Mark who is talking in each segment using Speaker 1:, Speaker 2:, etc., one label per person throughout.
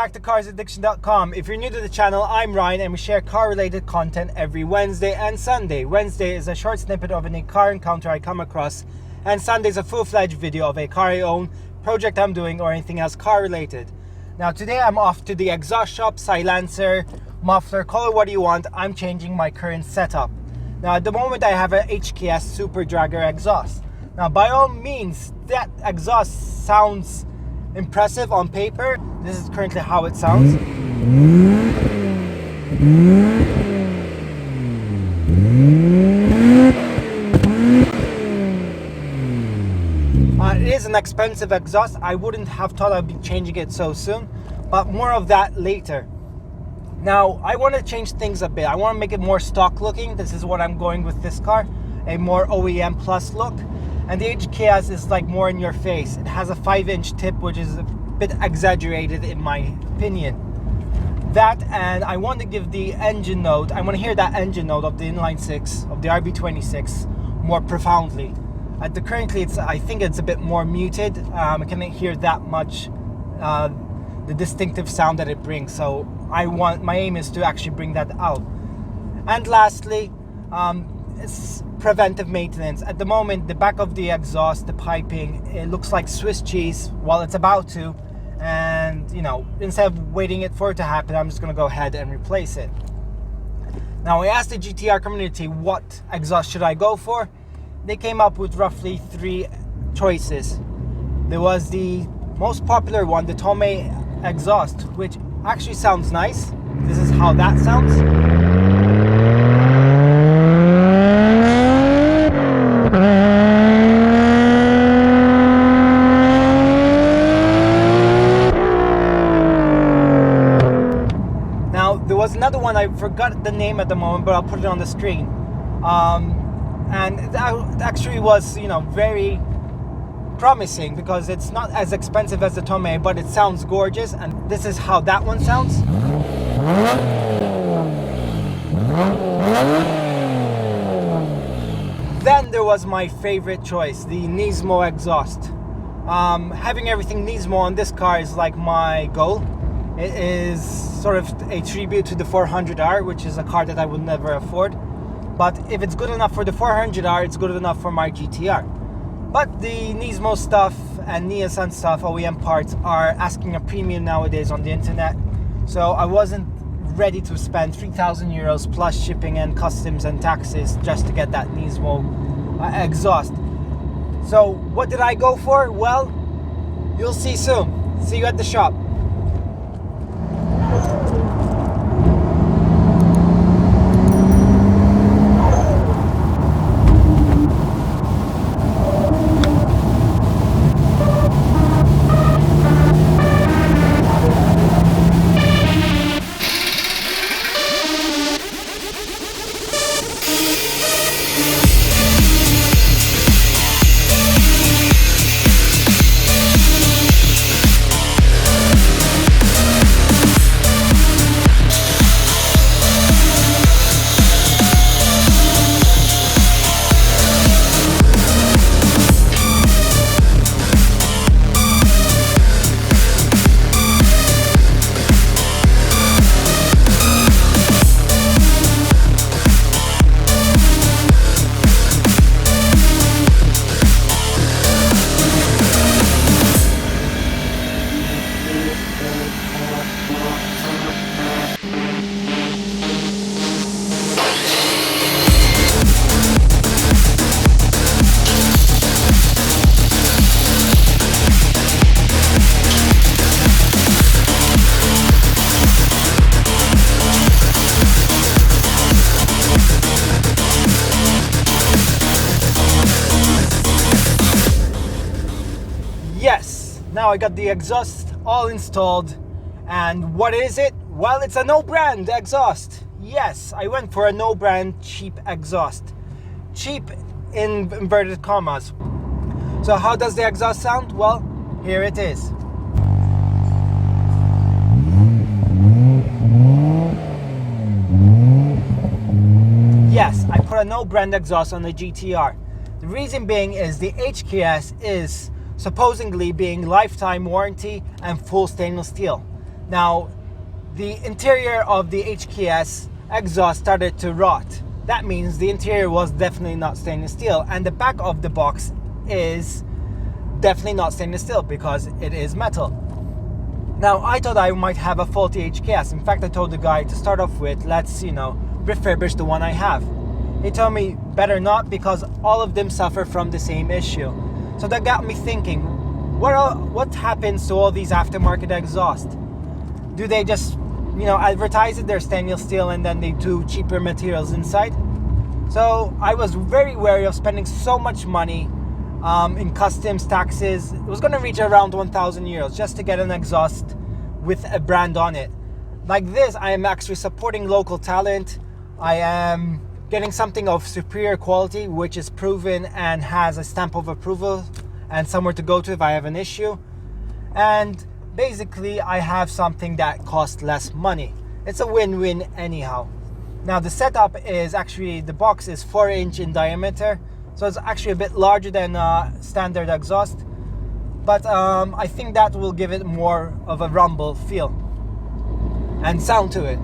Speaker 1: back to CarsAddiction.com. If you're new to the channel, I'm Ryan and we share car-related content every Wednesday and Sunday. Wednesday is a short snippet of a car encounter I come across, and Sunday is a full-fledged video of a car I own, project I'm doing, or anything else car-related. Now today I'm off to the exhaust shop, silencer, muffler, call it what you want. I'm changing my current setup. Now at the moment I have a HKS Super Dragger exhaust. Now by all means, that exhaust sounds impressive on paper. This is currently how it sounds. It is an expensive exhaust. I wouldn't have thought I'd be changing it so soon, but more of that later. Now I want to change things a bit. I want to make it more stock looking. This is what I'm going with this car, a more OEM plus look. And the HKS is like more in your face. It has a 5-inch tip, which is a bit exaggerated in my opinion. That, and I want to give the engine note, I want to hear that engine note of the inline 6, of the RB26 more profoundly. Currently I think it's a bit more muted. I can't hear that much the distinctive sound that it brings. So my aim is to actually bring that out. And lastly, it's preventive maintenance. At the moment, the back of the exhaust, the piping, it looks like Swiss cheese while it's about to, and you know, instead of waiting for it to happen, I'm just going to go ahead and replace it. Now I asked the GTR community what exhaust should I go for. They came up with roughly 3 choices. There was the most popular one, the Tomei exhaust, which actually sounds nice. This is how that sounds. Another one, I forgot the name at the moment, but I'll put it on the screen. And that actually was, you know, very promising because it's not as expensive as the Tomei, but it sounds gorgeous. And this is how that one sounds. Then there was my favorite choice, the Nismo exhaust. Having everything Nismo on this car is like my goal. It is sort of a tribute to the 400R, which is a car that I would never afford. But if it's good enough for the 400R, it's good enough for my GTR. But the Nismo stuff and Nissan stuff, OEM parts, are asking a premium nowadays on the internet. So I wasn't ready to spend 3,000 euros plus shipping and customs and taxes just to get that Nismo exhaust. So what did I go for? Well, you'll see soon. See you at the shop. Yes, now I got the exhaust all installed. And what is it? Well, it's a no brand exhaust. Yes, I went for a no brand cheap exhaust. Cheap in inverted commas. So how does the exhaust sound? Well, here it is. Yes, I put a no brand exhaust on the GTR. The reason being is the HKS is supposedly being lifetime warranty and full stainless steel. Now, the interior of the HKS exhaust started to rot. That means the interior was definitely not stainless steel, and the back of the box is definitely not stainless steel because it is metal. Now, I thought I might have a faulty HKS. In fact, I told the guy to start off with, let's, refurbish the one I have. He told me better not, because all of them suffer from the same issue. So that got me thinking, what happens to all these aftermarket exhausts? Do they just, advertise it, they're stainless steel, and then they do cheaper materials inside? So I was very wary of spending so much money in customs, taxes. It was going to reach around 1,000 euros just to get an exhaust with a brand on it. Like this, I am actually supporting local talent. I am getting something of superior quality, which is proven and has a stamp of approval and somewhere to go to if I have an issue. And basically, I have something that costs less money. It's a win-win anyhow. Now, the setup is actually, the box is 4-inch in diameter, so it's actually a bit larger than standard exhaust. But I think that will give it more of a rumble feel and sound to it.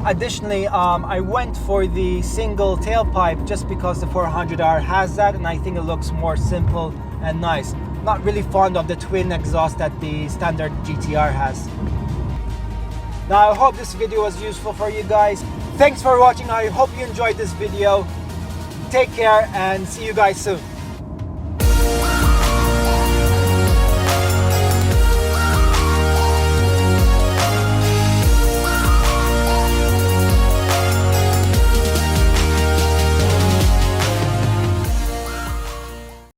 Speaker 1: Additionally, I went for the single tailpipe just because the 400R has that, and I think it looks more simple and nice. Not really fond of the twin exhaust that the standard GTR has. Now, I hope this video was useful for you guys. Thanks for watching. I hope you enjoyed this video. Take care and see you guys soon.